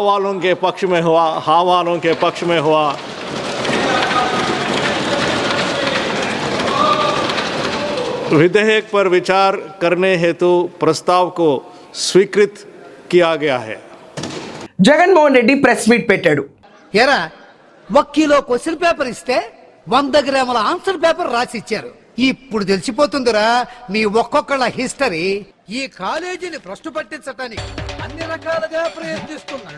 वालों के पक्ष में हुआ, हाँ वालों के पक्ष में हुआ। विधेयक पर विचार करने हेतु प्रस्ताव को स्वीकृत किया गया है। జగన్మోహన్ రెడ్డి ప్రెస్ మీట్ పెట్టాడు. ఎరా 1 కిలో క్వశ్చన్ పేపర్ ఇస్తే 100 గ్రాముల ఆన్సర్ పేపర్ రాసి ఇచ్చారు. ఇప్పుడు తెలిసిపోతుందిరా మీ ఒక్కొక్కళ్ళ హిస్టరీ. ఈ కాలేజీని భ్రష్టు పట్టించటానికి అన్ని రకాలుగా ప్రయత్నిస్తున్నా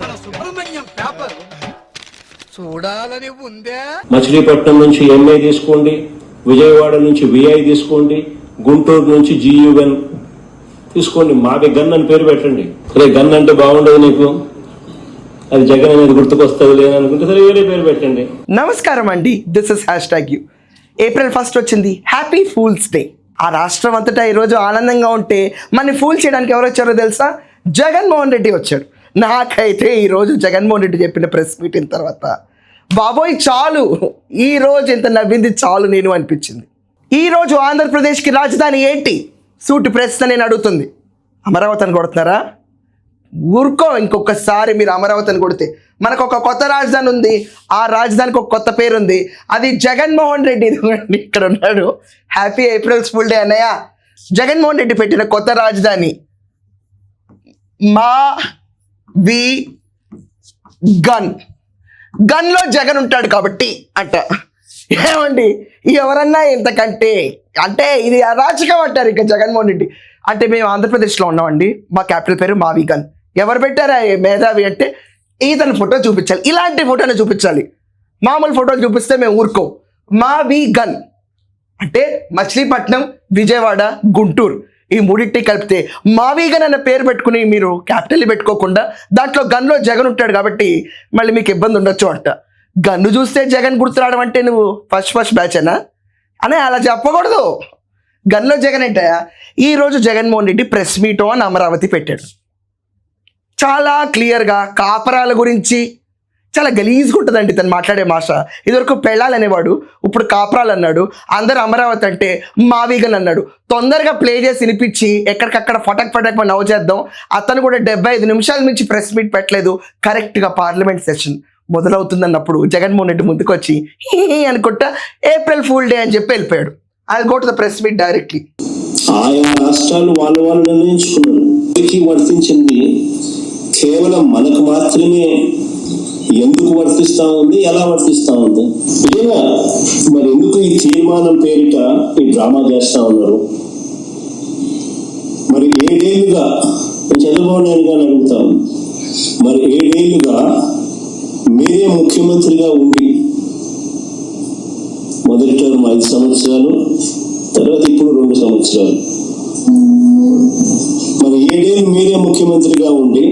మన సుబ్రహ్మణ్యం పేపర్ చూడాలని ఉందా? మచిలీపట్నం నుంచి ఎంఏ తీసుకోండి, విజయవాడ నుంచి విఐ తీసుకోండి, గుంటూరు నుంచి జియుఎన్ తీసుకోండి. మావి గన్ అని పేరు పెట్టండి. సరే గన్ అంటే బాగుండదు నీకు, అది జగన్ అనేది గుర్తుకొస్తుంది లేదనుకుంటే సరే వేరే పేరు పెట్టండి. నమస్కారం అండి, దిస్ ఇస్ #. ఏప్రిల్ 1 వచ్చింది, హ్యాపీ ఫూల్స్ డే. ఆ రాష్ట్రం అంతటా ఈరోజు ఆనందంగా ఉంటే మన ఫూల్ చేయడానికి ఎవరు వచ్చారో తెలుసా? జగన్మోహన్ రెడ్డి వచ్చాడు. నాకైతే ఈరోజు జగన్మోహన్ రెడ్డి చెప్పిన ప్రెస్ మీటింగ్ తర్వాత బాబోయ్ చాలు, ఈరోజు ఎంత నవ్వింది చాలు నేను అనిపించింది. ఈరోజు ఆంధ్రప్రదేశ్కి రాజధాని ఏంటి? సూటి ప్రశ్న నేను అడుగుతుంది. అమరావతిని కొడుతున్నారా? ఊరుకో, ఇంకొకసారి మీరు అమరావతిని కొడితే మనకు ఒక కొత్త రాజధాని ఉంది, ఆ రాజధానికి ఒక కొత్త పేరు ఉంది, అది జగన్మోహన్ రెడ్డి. ఇక్కడ ఉన్నాడు. హ్యాపీ ఏప్రిల్ ఫుల్ డే అన్నయ్య. జగన్మోహన్ రెడ్డి పెట్టిన కొత్త రాజధాని మా వి గన్లో జగన్ ఉంటాడు కాబట్టి అంట. ఏమండి ఎవరన్నా ఇంతకంటే అంటే ఇది అరాచకం అంటారు. ఇక జగన్మోహన్ రెడ్డి అంటే మేము ఆంధ్రప్రదేశ్లో ఉన్నామండి, మా క్యాపిటల్ పేరు మావి గన్. ఎవరు పెట్టారా మేధావి అంటే ఈతని ఫోటో చూపించాలి, ఇలాంటి ఫోటోని చూపించాలి. మామూలు ఫోటోలు చూపిస్తే మేము ఊరుకోం. మావి గన్ అంటే మచిలీపట్నం, విజయవాడ, గుంటూరు ఈ మూడింటి కలిపితే మావీగన్ అన్న పేరు పెట్టుకుని మీరు క్యాపిటల్ పెట్టుకోకుండా దాంట్లో గన్లో జగన్ ఉంటాడు కాబట్టి మళ్ళీ మీకు ఇబ్బంది ఉండొచ్చు అంట. గన్ను చూస్తే జగన్ గుర్తురావడం అంటే నువ్వు ఫస్ట్ బ్యాచ్ అనా అని అలా చెప్పకూడదు. గన్లో జగన్ ఏంటయా? ఈరోజు జగన్మోహన్ రెడ్డి ప్రెస్ మీట్ అని అమరావతి పెట్టాడు. చాలా క్లియర్గా కాపరాల గురించి చాలా గలీజ్గా ఉంటుందండి తను మాట్లాడే భాష. ఇదివరకు పెళ్ళాలు అనేవాడు, ఇప్పుడు కాపురాలు అన్నాడు. అందరూ అమరావతి అంటే మావీగన్ అన్నాడు. తొందరగా ప్లే చేసి వినిపించి ఎక్కడికక్కడ ఫటక్ నవ్వు చేద్దాం. అతను కూడా 75 నిమిషాల నుంచి ప్రెస్ మీట్ పెట్టలేదు. కరెక్ట్గా పార్లమెంట్ సెషన్ మొదలవుతుందన్నప్పుడు జగన్మోహన్ రెడ్డి ముందుకు వచ్చి అనుకుంటా ఏప్రిల్ ఫుల్ డే అని చెప్పి వెళ్ళిపోయాడు. I go to the press meet directly. ఆయా రాష్ట్రాలు వాళ్ళు నిర్ణయించుకున్నారు. వర్తించింది కేవలం మనకు మాత్రమే ఎందుకు వర్తిస్తా ఉంది, ఎలా వర్తిస్తా ఉంది, నిజంగా మరి ఎందుకు ఈ తీర్మానం పేరిట ఈ డ్రామా చేస్తా ఉన్నారు? మరి 7 ఏళ్లుగా చంద్రబాబు నాయుడు గారిని అడుగుతాను, మరి 7 ఏళ్లుగా మీరే ముఖ్యమంత్రిగా ఉండి మొదటి టర్మ్ 5 సంవత్సరాలు, తర్వాత ఇప్పుడు 2 సంవత్సరాలు, మరి 7 ఏళ్ళు మీరే ముఖ్యమంత్రిగా ఉండి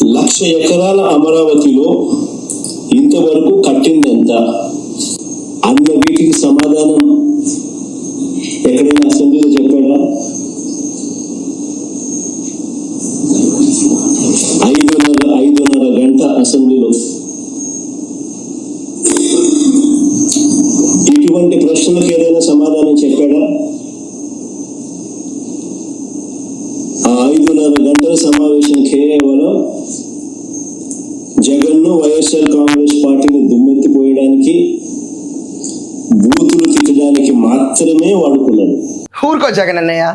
1,00,000 ఎకరాల అమరావతిలో ఇంతవరకు కట్టిందంత అన్న వీటికి సమాధానం ఎక్కడైనా అసెంబ్లీలో చెప్పాడా? 5:30 గంట అసెంబ్లీలో ఇటువంటి ప్రశ్నలకు ఏదైనా సమాధానం చెప్పాడా? ఆ 5:30 గంటల సమావేశం కేవలం జగన్ను, వైఎస్ఆర్ కాంగ్రెస్ పార్టీని దుమ్మెత్తిపోయడానికి, బూతులు తిట్టడానికి మాత్రమే వాడుకున్నాడు. ఊరుకో జగన్ అన్నయ్య,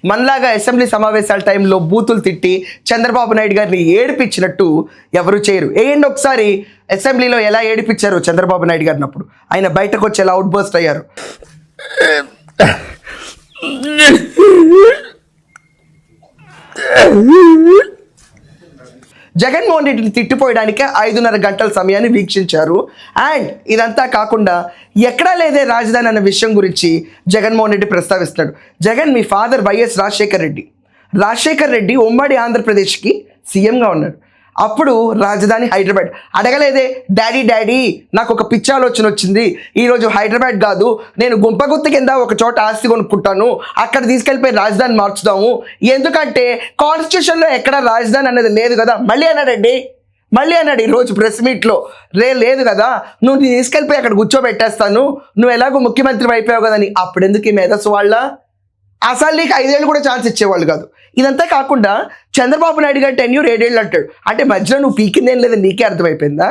మనలాగా అసెంబ్లీ సమావేశాల టైంలో బూతులు తిట్టి చంద్రబాబు నాయుడు గారిని ఏడిపించినట్టు ఎవరు చేయరు. ఏంటి ఒకసారి అసెంబ్లీలో ఎలా ఏడిపించారు చంద్రబాబు నాయుడు గారిని? అప్పుడు ఆయన బయటకు వచ్చి ఎలా అవుట్ బర్స్ట్ అయ్యారు. జగన్మోహన్ రెడ్డిని తిట్టిపోయడానికే 5:30 గంటల సమయాన్ని వీక్షించారు. అండ్ ఇదంతా కాకుండా ఎక్కడా లేదే రాజధాని అన్న విషయం గురించి జగన్మోహన్ రెడ్డి ప్రస్తావిస్తున్నాడు. జగన్ మీ ఫాదర్ వైఎస్ రాజశేఖర్ రెడ్డి ఉమ్మడి ఆంధ్రప్రదేశ్కి సీఎంగా ఉన్నాడు. అప్పుడు రాజధాని హైదరాబాద్. అడగలేదే డాడీ నాకు ఒక పిచ్చి ఆలోచన వచ్చింది, ఈరోజు హైదరాబాద్ కాదు నేను గుంపగుత్త కింద ఒక చోట ఆస్తి కొనుక్కుంటాను, అక్కడ తీసుకెళ్ళిపోయి రాజధాని మార్చుదాము, ఎందుకంటే కాన్స్టిట్యూషన్లో ఎక్కడ రాజధాని అనేది లేదు కదా. మళ్ళీ అన్నాడు ఈరోజు ప్రెస్ మీట్లో, లేదు కదా, నువ్వు తీసుకెళ్ళిపోయి అక్కడ కూర్చోబెట్టేస్తాను, నువ్వు ఎలాగో ముఖ్యమంత్రి అయిపోయావు కదని. అప్పుడు ఎందుకు ఈ మేధస్సు వాళ్ళ? అసలు నీకు 5 ఏళ్ళు కూడా ఛాన్స్ ఇచ్చేవాళ్ళు కాదు. ఇదంతా కాకుండా చంద్రబాబు నాయుడు గారు టెన్యూర్ 7 ఏళ్ళు అంటాడు. అంటే మధ్యలో నువ్వు పీకిందేం లేదని నీకే అర్థమైపోయిందా?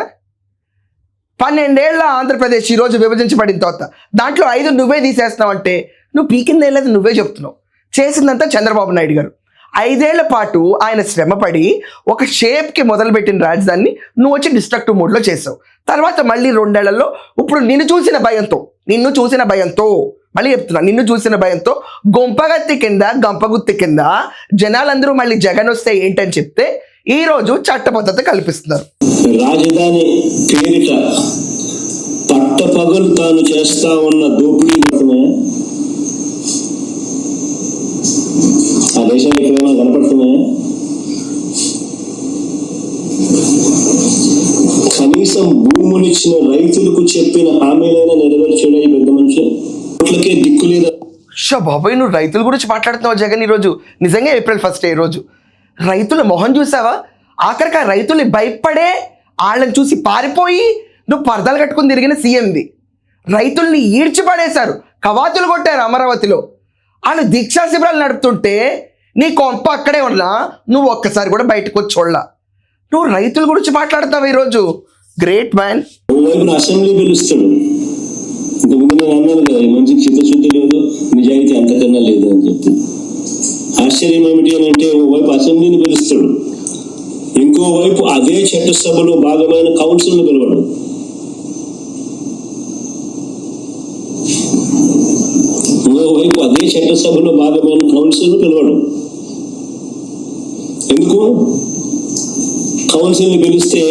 12 ఏళ్ళ ఆంధ్రప్రదేశ్ ఈరోజు విభజించబడిన తర్వాత దాంట్లో 5 నువ్వే తీసేస్తున్నావు అంటే నువ్వు పీకిందేం లేదు నువ్వే చెప్తున్నావు. చేసిందంతా చంద్రబాబు నాయుడు గారు. 5 ఏళ్ల పాటు ఆయన శ్రమపడి ఒక షేప్కి మొదలుపెట్టిన రాజధానిని నువ్వు వచ్చి డిస్ట్రక్టివ్ మోడ్లో చేసావు. తర్వాత మళ్ళీ 2 ఏళ్లలో ఇప్పుడు నిన్ను చూసిన భయంతో మళ్ళీ చెప్తున్నా, నిన్ను చూసిన భయంతో గంపగుత్తి కింద జనాలందరూ మళ్ళీ జగన్ వస్తే ఏంటని చెప్తే ఈ రోజు చట్టబద్ధత కల్పిస్తున్నారు. రాజధాని పేరిట పట్టపగలు తాను చేస్తా ఉన్న దోపిడీ ఆ దేశానికి ఏమైనా కనపడుతున్నాయా? కనీసం భూములిచ్చిన రైతులకు చెప్పిన హామీలైనా నెరవేర్చడం ఈ పెద్ద మనిషి ఓట్లకే దిక్కు లేదా? బాబాయ్, నువ్వు రైతుల గురించి మాట్లాడుతున్నావు జగన్ ఈరోజు. నిజంగా April 1 ఈ రోజు రైతుల మొహం చూసావా? ఆఖరికి ఆ రైతుల్ని భయపడే వాళ్ళని చూసి పారిపోయి నువ్వు పరదాలు కట్టుకుని తిరిగిన సీఎంది. రైతుల్ని ఈడ్చిపడేశారు, కవాతులు కొట్టారు అమరావతిలో. వాళ్ళు దీక్షా శిబిరాలు నడుపుతుంటే నీ కొంప అక్కడే ఉన్నా నువ్వు ఒక్కసారి కూడా బయటకు వచ్చి చూడలా. నువ్వు రైతుల గురించి మాట్లాడతావు ఈరోజు. Great man. ఓవైపున అసెంబ్లీ పిలుస్తాడు. ఇంతకుముందు నేను అన్నాను కదా, ఈ మంచి చిత్తశుద్ధి లేదు, నిజాయితీ అంతకన్నా లేదు అని చెప్పి. ఆశ్చర్యం ఏమిటి అని అంటే ఓవైపు అసెంబ్లీని పిలుస్తాడు, ఇంకోవైపు అదే చట్టసభలో భాగమైన కౌన్సిల్ని పిలవడు. ఇంకోవైపు అదే చట్టసభలో భాగమైన కౌన్సిల్ని పిలవడు. ఎందుకు? కౌన్సిల్ని పిలిస్తే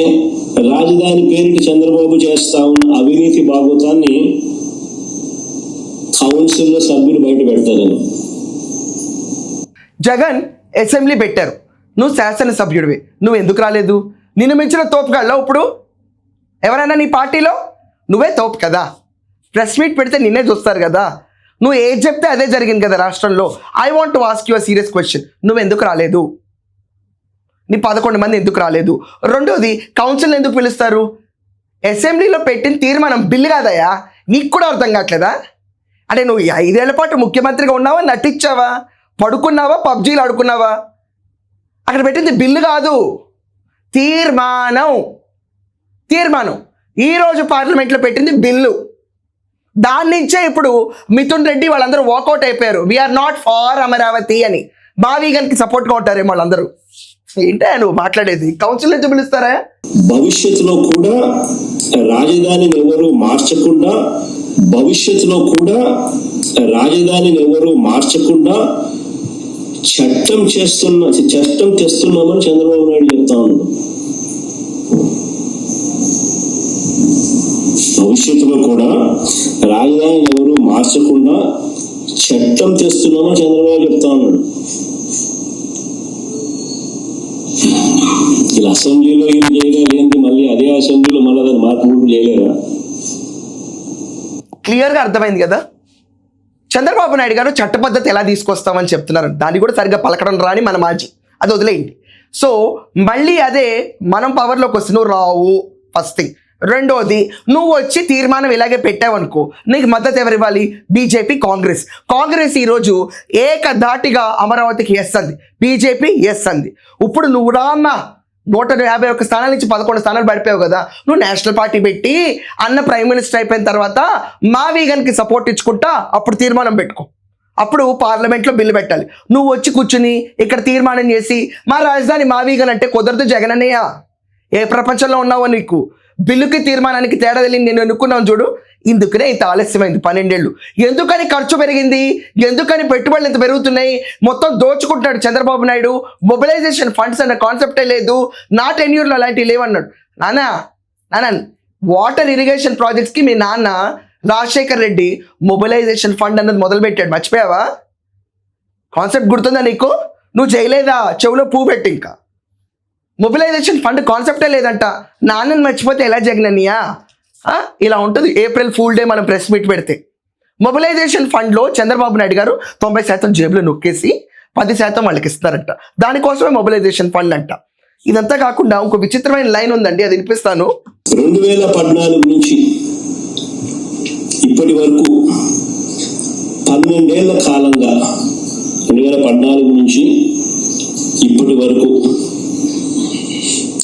రాజధాని పేరిట చంద్రబాబు చేస్తా ఉన్న అవినీతి భాగోతాన్ని కౌన్సిల్లో సభ్యులు బయట పెడతారని. జగన్ అసెంబ్లీ పెట్టారు, నువ్వు శాసనసభ్యుడివి, నువ్వు ఎందుకు రాలేదు? నిన్ను మించిన తోపుగాళ్ళో ఇప్పుడు ఎవరైనా నీ పార్టీలో? నువ్వే తోపు కదా. ప్రెస్ మీట్ పెడితే నిన్నే చూస్తారు కదా. నువ్వు ఏది చెప్తే అదే జరిగింది కదా రాష్ట్రంలో. I want to ask you a serious question. నువ్వు ఎందుకు రాలేదు? నీ 11 మంది ఎందుకు రాలేదు? రెండోది, కౌన్సిల్ ఎందుకు పిలుస్తారు? అసెంబ్లీలో పెట్టిన తీర్మానం బిల్లు కాదయ్యా. నీకు కూడా అర్థం కావట్లేదా? అంటే నువ్వు 5 ఏళ్ల పాటు ముఖ్యమంత్రిగా ఉన్నావా, నటించావా, పడుకున్నావా, పబ్జీలు ఆడుకున్నావా? అక్కడ పెట్టింది బిల్లు కాదు, తీర్మానం. ఈరోజు పార్లమెంట్లో పెట్టింది బిల్లు. దాని నుంచే ఇప్పుడు మిథున్ రెడ్డి వాళ్ళందరూ వాకౌట్ అయిపోయారు. వీఆర్ నాట్ ఫార్ అమరావతి అని. బావీగన్కి సపోర్ట్గా ఉంటారేమో వాళ్ళందరూ. ఏంటో నువ్వు మాట్లాడేది? కౌన్సిల్ నుంచి పిలుస్తారా? భవిష్యత్తులో కూడా రాజధానిని ఎవరు మార్చకుండా చట్టం తెస్తున్నామని చంద్రబాబు నాయుడు చెప్తా ఉన్నాడు. భవిష్యత్తులో కూడా రాజధానిని ఎవరు మార్చకుండా చట్టం తెస్తున్నామని చంద్రబాబు చెప్తా ఉన్నాడు. ఇలా అసెంబ్లీలో ఏం చేయలేదండి, మళ్ళీ అదే అసెంబ్లీలో మళ్ళీ దాన్ని మార్పు చేయలేదా? క్లియర్గా అర్థమైంది కదా. చంద్రబాబు నాయుడు గారు చట్టపద్ధతి ఎలా తీసుకొస్తామని చెప్తున్నారు. దాన్ని కూడా సరిగ్గా పలకడం రాని మన మాజీ, అది వదిలేయండి. సో మళ్ళీ అదే మనం పవర్లోకి వస్తే నువ్వు రావు ఫస్ట్ థింగ్. రెండోది, నువ్వు వచ్చి తీర్మానం ఇలాగే పెట్టావనుకో, నీకు మద్దతు ఎవరు ఇవ్వాలి? బీజేపీ, కాంగ్రెస్ ఈరోజు ఏకధాటిగా అమరావతికి ఎస్ అంది, బీజేపీ ఎస్ అంది. ఇప్పుడు నువ్వు రామ్మా 151 స్థానాల నుంచి 11 స్థానాలు పడిపోయావు కదా. నువ్వు నేషనల్ పార్టీ పెట్టి అన్న ప్రైమ్ మినిస్టర్ అయిపోయిన తర్వాత మా వీగన్కి సపోర్ట్ ఇచ్చుకుంటా అప్పుడు తీర్మానం పెట్టుకో. అప్పుడు పార్లమెంట్లో బిల్లు పెట్టాలి. నువ్వు వచ్చి కూర్చుని ఇక్కడ తీర్మానం చేసి మా రాజధాని మా వీగన్ అంటే కుదరదు జగన్ అన్నయ్య. ఏ ప్రపంచంలో ఉన్నావో నీకు? బిల్లుకి తీర్మానానికి తేడా తెలియని నేను ఎన్నుకున్నాను చూడు. ఇందుకనే ఇంత ఆలస్యమైంది 12 ఏళ్ళు. ఎందుకని ఖర్చు పెరిగింది? ఎందుకని పెట్టుబడులు ఇంత పెరుగుతున్నాయి? మొత్తం దోచుకుంటున్నాడు చంద్రబాబు నాయుడు. మొబిలైజేషన్ ఫండ్స్ అన్న కాన్సెప్టే లేదు. నా టెన్యూర్లో అలాంటివి లేవన్నాడు. నాన్న వాటర్ ఇరిగేషన్ ప్రాజెక్ట్స్కి మీ నాన్న రాజశేఖర్ రెడ్డి మొబిలైజేషన్ ఫండ్ అన్నది మొదలుపెట్టాడు. మర్చిపోయావా? కాన్సెప్ట్ గుర్తుందా నీకు? నువ్వు చేయలేదా? చెవులో పువ్వు పెట్టి. ఇంకా మొబిలైజేషన్ ఫండ్ కాన్సెప్టే లేదంట. నాన్నని మర్చిపోతే ఎలా జగనన్నయ్యా? ఇలా ఉంటుంది. ఏప్రిల్ ఫూల్ డే మనం ప్రెస్ మీట్ పెడితే మొబిలైజేషన్ ఫండ్లో చంద్రబాబు నాయుడు గారు 90% జేబులో నొక్కేసి 10% వాళ్ళకి ఇస్తారంట. దానికోసమే మొబిలైజేషన్ ఫండ్ అంట. ఇదంతా కాకుండా ఇంకో విచిత్రమైన లైన్ ఉందండి, అది వినిపిస్తాను. 2014 నుంచి ఇప్పటి వరకు 12 ఏళ్ల కాలంగా 2014 నుంచి ఇప్పటి వరకు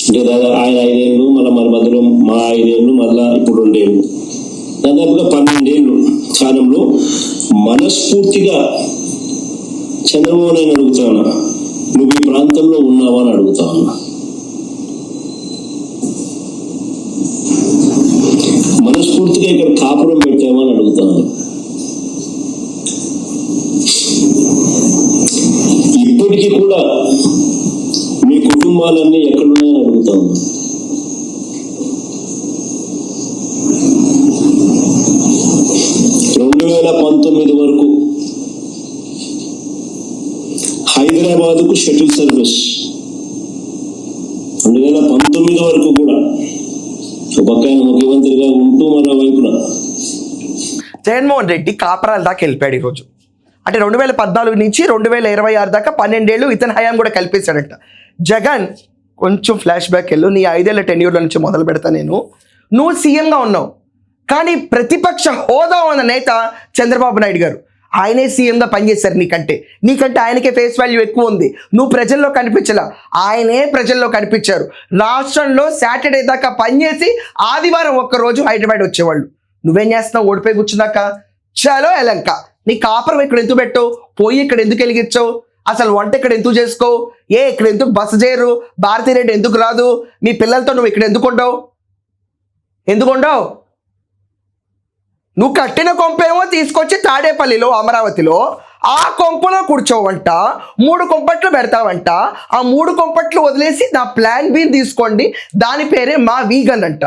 అంటే దాదాపు ఆయన 5 ఏళ్ళు, మళ్ళీ మన మధ్యలో మా 5 ఏళ్ళు, మళ్ళా ఇప్పుడు 2 ఏళ్ళు, దాదాపుగా 12 ఏళ్ళు కాలంలో మనస్ఫూర్తిగా చంద్రబాబు నాయుడు అడుగుతా ఉన్నా, నువ్వు ఈ ప్రాంతంలో ఉన్నావా అని అడుగుతా ఉన్నా. మనస్ఫూర్తిగా ఇక్కడ కాపురం పెట్టావా అని అడుగుతా ఉన్నా. ఇప్పటికీ కూడా మీ కుటుంబాలన్నీ ఎక్కడున్నాయని అడుగుతా ఉన్నా. రెండు 2019 వరకు హైదరాబాద్కు షటిల్ సర్వీస్, 2019 వరకు కూడా ఒక పక్కన ముఖ్యమంత్రిగా ఉంటూ మరో వైపున జగన్మోహన్ రెడ్డి కాపరాల దాకా వెళ్ళిపోయాడు ఈరోజు. అంటే 2014 నుంచి 2026 దాకా 12 ఏళ్ళు ఇతని హయాం కూడా కల్పించాడంట. జగన్ కొంచెం ఫ్లాష్ బ్యాక్ వెళ్ళు, నీ 5 ఏళ్ల టెన్యూర్ల నుంచి మొదలు పెడతా నేను. నువ్వు సీఎంగా ఉన్నావు, కానీ ప్రతిపక్ష హోదా ఉన్న నేత చంద్రబాబు నాయుడు గారు, ఆయనే సీఎంగా పనిచేశారు. నీకంటే ఆయనకే ఫేస్ వాల్యూ ఎక్కువ ఉంది. నువ్వు ప్రజల్లో కనిపించలా, ఆయనే ప్రజల్లో కనిపించారు. రాష్ట్రంలో సాటర్డే దాకా పనిచేసి ఆదివారం ఒక్కరోజు హైదరాబాద్ వచ్చేవాళ్ళు. నువ్వేం చేస్తున్నావు? ఓడిపోయి కూర్చున్నాక చలో ఎలంక. నీ కాపురం ఇక్కడ ఎందుకు పెట్టావు? పోయి ఇక్కడ ఎందుకు వెలిగించావు? అసలు వంట ఇక్కడ ఎందుకు చేసుకోవు? ఇక్కడ ఎందుకు బస్సు చేయరు? భారతీరెడ్డి ఎందుకు రాదు? మీ పిల్లలతో నువ్వు ఇక్కడ ఎందుకు ఉండవు? నువ్వు కట్టిన కొంపేమో తీసుకొచ్చి తాడేపల్లిలో, అమరావతిలో ఆ కొంపలో కూర్చోవంట. 3 కొంపట్లు పెడతావంట. ఆ 3 కొంపట్లు వదిలేసి నా ప్లాన్ బి తీసుకోండి, దాని పేరే మా వీగన్ అంట.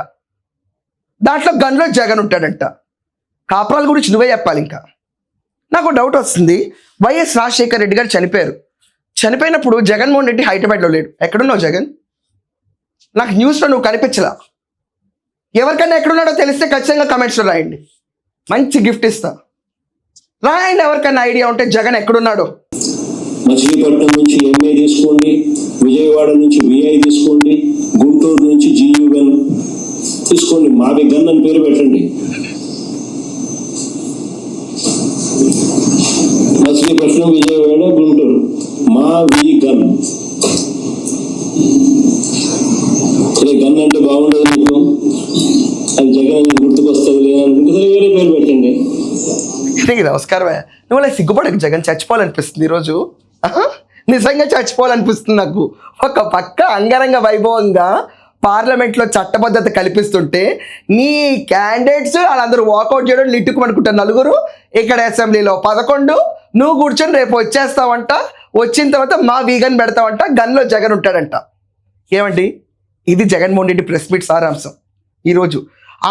దాంట్లో గన్లో జగన్ ఉంటాడంట. కాపురాల గురించి నువ్వే చెప్పాలి. ఇంకా నాకు డౌట్ వస్తుంది, వైఎస్ రాజశేఖర్ రెడ్డి గారు చనిపోయినప్పుడు జగన్మోహన్ రెడ్డి హైదరాబాద్లో లేడు. ఎక్కడున్నావు జగన్? నాకు న్యూస్లో నువ్వు కనిపించలా. ఎవరికైనా ఎక్కడున్నాడో తెలిస్తే ఖచ్చితంగా కమెంట్స్లో రాయండి, మంచి గిఫ్ట్ ఇస్తా. రాయండి ఎవరికైనా ఐడియా ఉంటే జగన్ ఎక్కడున్నాడో. మచిలీపట్నం నుంచి ఎంఏ తీసుకోండి, విజయవాడ నుంచి విఐ తీసుకోండి, గుంటూరు నుంచి GUN తీసుకోండి, మావి గన్ అని పేరు పెట్టండి. మచిలీపట్నం, విజయవాడ, గుంటూరు, మా గన్. గన్ అంటే బాగుండదు నీకు, అది జగన్ గుర్తుకొస్తుంది లేదనుకుంటే వేరే పేరు పెట్టండి. నమస్కారమే. నువ్వు అలా సిగ్గుపడకు జగన్, చచ్చిపోవాలనిపిస్తుంది ఈరోజు. నిజంగా చచ్చిపోవాలనిపిస్తుంది నాకు. ఒక పక్క అంగరంగ వైభవంగా పార్లమెంట్లో చట్టబద్ధత కల్పిస్తుంటే నీ క్యాండిడేట్స్ వాళ్ళందరూ వాకౌట్ చేయడం లిట్టుకుమనుకుంటారు. 4 ఇక్కడ అసెంబ్లీలో 11. నువ్వు కూర్చొని రేపు వచ్చేస్తావంట. వచ్చిన తర్వాత మా వీగన్ పెడతావంట. గన్లో జగన్ ఉంటాడంట. ఏమండి, ఇది జగన్మోహన్ రెడ్డి ప్రెస్ మీట్ సారాంశం. ఈరోజు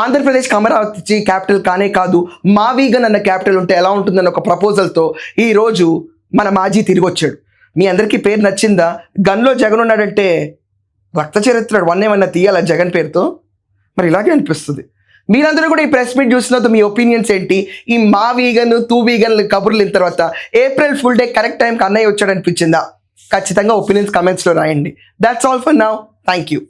ఆంధ్రప్రదేశ్కి అమరావతి క్యాపిటల్ కానే కాదు, మా వీగన్ అన్న క్యాపిటల్ ఉంటే ఎలా ఉంటుందన్న ఒక ప్రపోజల్తో ఈరోజు మన మాజీ తిరిగి వచ్చాడు. మీ అందరికీ పేరు నచ్చిందా? గన్లో జగన్ ఉన్నాడంటే రక్త చరిత్ర 1 ఏమన్నా తీయాలా జగన్ పేరుతో? మరి ఇలాగే అనిపిస్తుంది. మీరందరూ కూడా ఈ ప్రెస్ మీట్ చూసిన తర్వాత మీ ఒపీనియన్స్ ఏంటి? ఈ మా వీగన్, తూ వీగన్ కబుర్లు తర్వాత ఏప్రిల్ ఫుల్ డే కరెక్ట్ టైంకి అన్నయ్య వచ్చాడు అనిపించిందా? ఖచ్చితంగా ఒపీనియన్స్ కమెంట్స్లో రాయండి. That's all for now. Thank you.